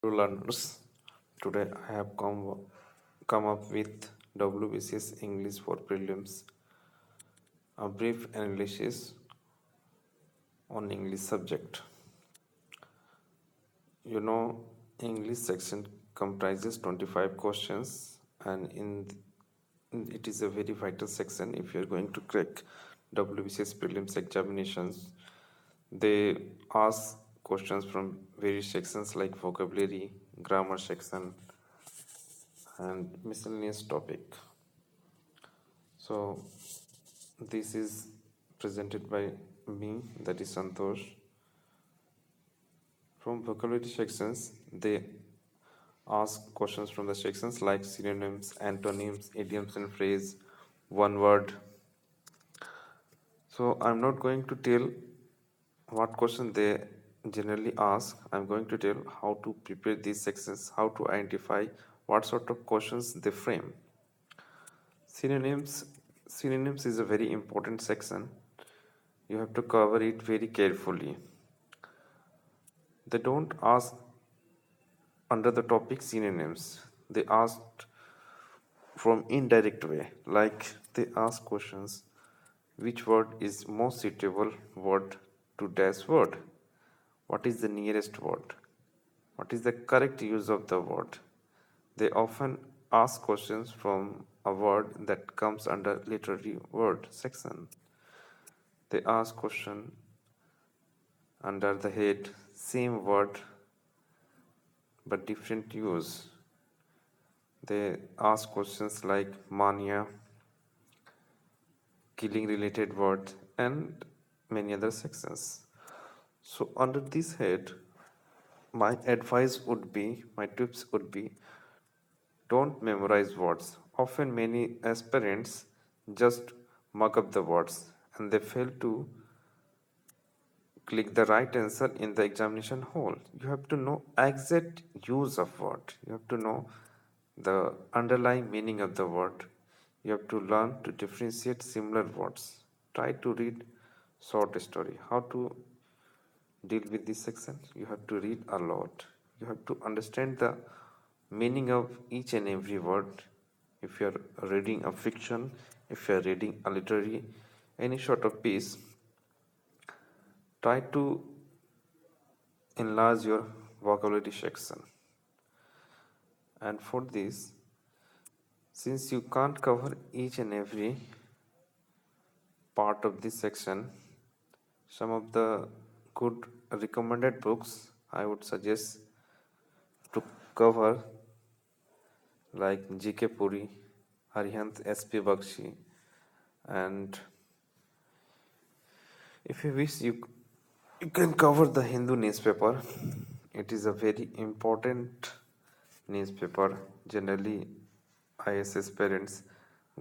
To learners, today I have come up with WBCS English for Prelims, a brief analysis on English subject. You know, English section comprises 25 questions, and it is a very vital section if you are going to crack WBCS prelims examinations. They ask questions from various sections like vocabulary, grammar section, and miscellaneous topic. So this is presented by me, that is Santosh. From vocabulary sections, they ask questions from the sections like synonyms, antonyms, idioms and phrase, one word. So I'm not going to tell what question they generally ask. I'm going to tell how to prepare these sections, how to identify what sort of questions they frame. Synonyms Synonyms is a very important section. You have to cover it very carefully. They don't ask under the topic synonyms. They asked from indirect way, like they ask questions: which word is most suitable word to dash word? What is the nearest word? What is the correct use of the word? They often ask questions from a word that comes under literary word section. They ask question under the head same word but different use. They ask questions like mania, killing related words, and many other sections. So, under this head, my tips would be don't memorize words. Often, many aspirants just mug up the words and they fail to click the right answer in the examination hall. You have to know exact use of word. You have to know the underlying meaning of the word. You have to learn to differentiate similar words. Try to read short story. How to deal with this section? You have to read a lot. You have to understand the meaning of each and every word. If you are reading a fiction, if you are reading a literary, any sort of piece, try to enlarge your vocabulary section. And for this, since you can't cover each and every part of this section, some of the good recommended books I would suggest to cover, like GK Puri, Arihant SP Bakshi, and if you wish, you can cover the Hindu newspaper. It is a very important newspaper. Generally, ISS parents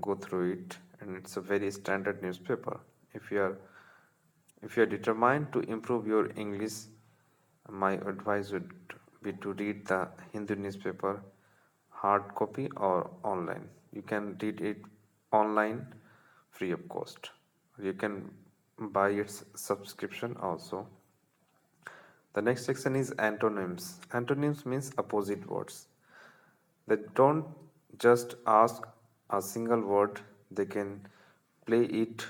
go through it, and it's a very standard newspaper. If you are if you are determined to improve your English, my advice would be to read the Hindu newspaper, hard copy or online. You can read it online free of cost. You can buy its subscription also. The next section is antonyms. Antonyms means opposite words. They don't just ask a single word, they can play it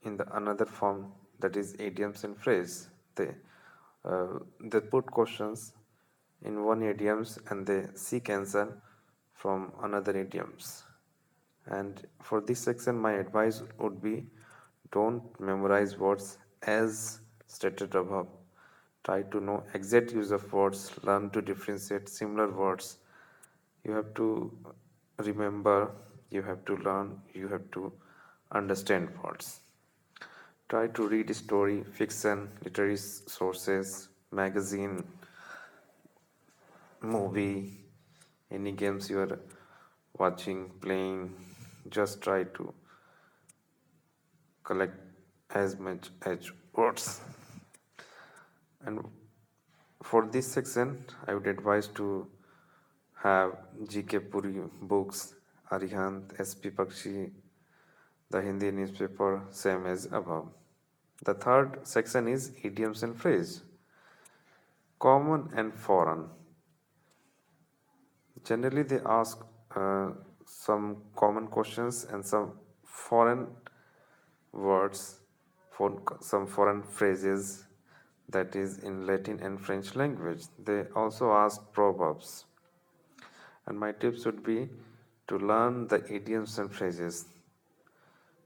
in the another form, that is idioms and phrase. They put questions in one idioms and they seek answer from another idioms. And for this section, my advice would be don't memorize words as stated above. Try to know exact use of words, learn to differentiate similar words. You have to remember, you have to learn, you have to understand words. Try to read story, fiction, literary sources, magazine, movie, any games you are watching, playing. Just try to collect as much as words. And for this section, I would advise to have GK Puri books, Arihant, SP Pakshi, the Hindi newspaper, same as above. The third section is idioms and phrase. Common and foreign. Generally, they ask uh, some common questions and some foreign words, for some foreign phrases that is in Latin and French language. They also ask proverbs. And my tips would be to learn the idioms and phrases.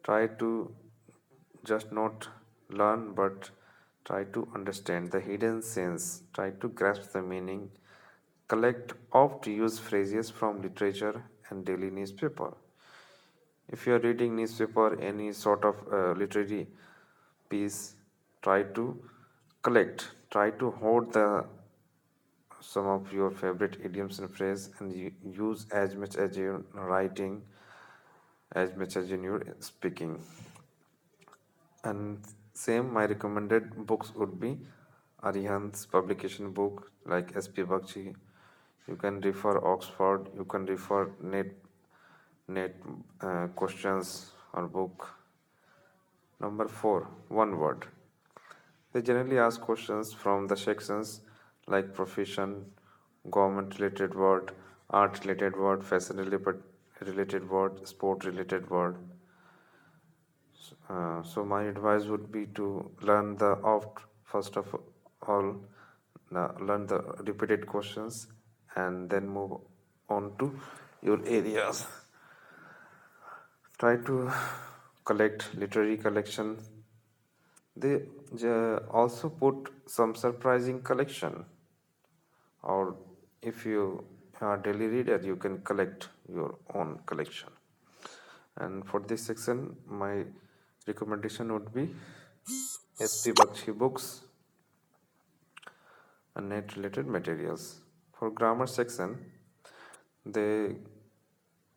Try to just not learn but try to understand the hidden sense. Try to grasp the meaning. Collect oft used phrases from literature and daily newspaper. If you are reading newspaper, any sort of literary piece, try to try to hold the some of your favorite idioms and phrases and use as much as you're writing, as much as in your speaking. And same, my recommended books would be Arihant's publication book like S.P. Bakshi. You can refer Oxford. You can refer net questions or book. Number four, one word. They generally ask questions from the sections like profession, government related word, art related word, fashion related word, sport related word. So my advice would be to learn the oft first of all, learn the repeated questions and then move on to your areas. Try to collect literary collection. They also put some surprising collection, or if you are a daily reader, you can collect your own collection. And for this section, my recommendation would be SP Bakshi books and net related materials. For grammar section, they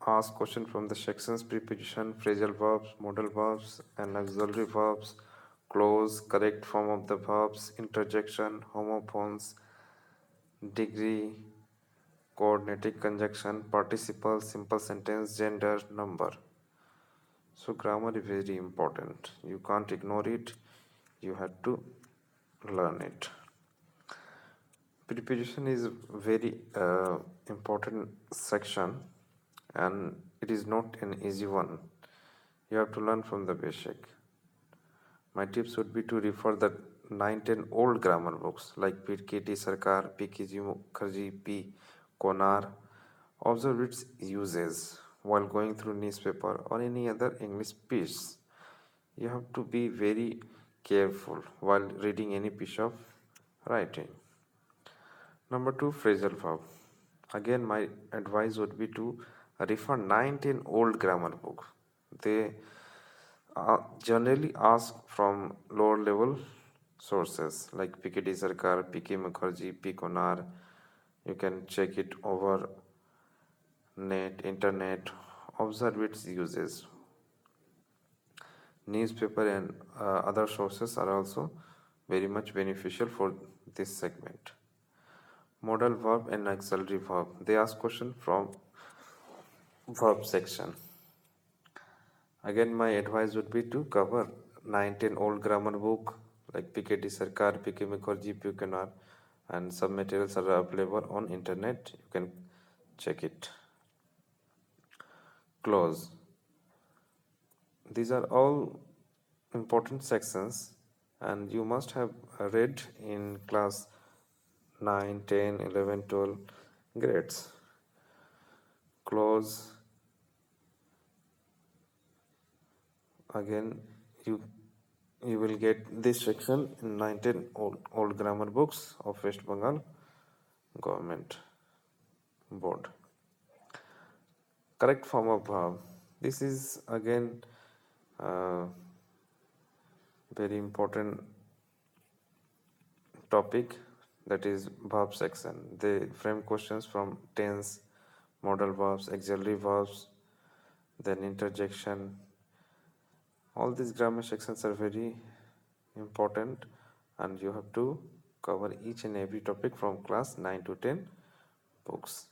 ask question from the sections preposition, phrasal verbs, modal verbs, and auxiliary verbs, clause, correct form of the verbs, interjection, homophones, degree, coordinating conjunction, participle, simple sentence, gender, number. So grammar is very important. You can't ignore it. You have to learn it. Preposition is very important section, and it is not an easy one. You have to learn from the basic. My tips would be to refer the 9-10 old grammar books like K.T. Sarkar, P.K.G. Mukherjee, P. Konar. Observe its uses while going through newspaper or any other English piece. You have to be very careful while reading any piece of writing. Number two, phrasal verb. Again, my advice would be to refer 19 old grammar books. They generally ask from lower level sources like P.K.D. Sarkar, P.K. Mukherjee, P. Konar. You can check it over net, internet, observe its uses. Newspaper and other sources are also very much beneficial for this segment. Modal verb and auxiliary verb. They ask question from verb section. Again, my advice would be to cover 19 old grammar book like P.K.D. Sarkar, P.K. Mukherjee, P. Kanar, and some materials are available on internet. You can check it. Clause. These are all important sections, and you must have read in class 9, 10, 11, 12 grades. Clause. Again, you will get this section in 19 old grammar books of West Bengal government board. Correct form of verb. This is again very important topic, that is verb section. They frame questions from tense, modal verbs, auxiliary verbs, then interjection. All these grammar sections are very important, and you have to cover each and every topic from class 9 to 10 books.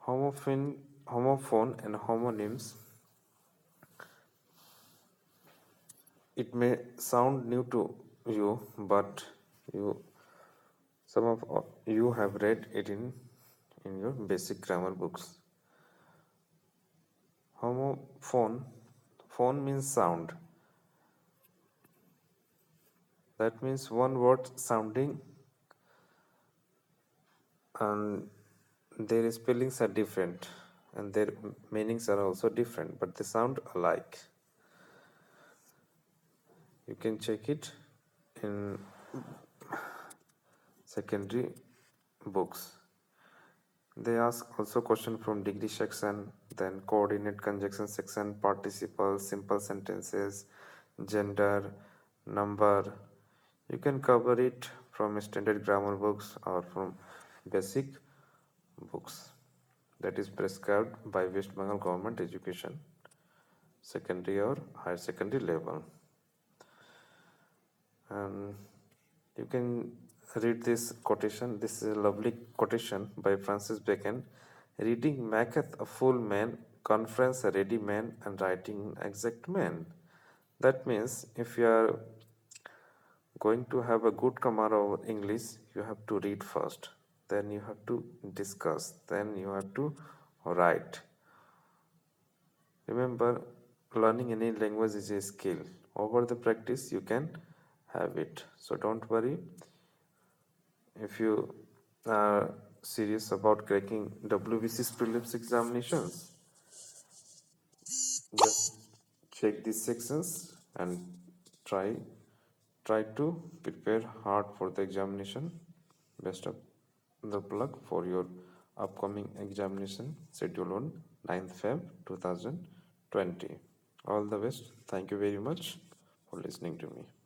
Homophone and homonyms. It may sound new to you, but you Some of you have read it in your basic grammar books. Homophone, phone means sound. That means one word sounding and their spellings are different and their meanings are also different, but they sound alike. You can check it in secondary books. They ask also question from degree section, then coordinate conjunction section, participles, simple sentences, gender, number. You can cover it from standard grammar books or from basic books that is prescribed by West Bengal government education, secondary or higher secondary level. And you can read this quotation. This is a lovely quotation by Francis Bacon. Reading maketh a fool man, conference a ready man, and writing an exact man. That means if you are going to have a good command over English, you have to read first, then you have to discuss, then you have to write. Remember, learning any language is a skill. Over the practice, you can have it. So don't worry. If you are serious about cracking WBC's prelims examinations, just check these sections and try try to prepare hard for the examination. Best of the luck for your upcoming examination scheduled on 9th Feb 2020. All the best. Thank you very much for listening to me.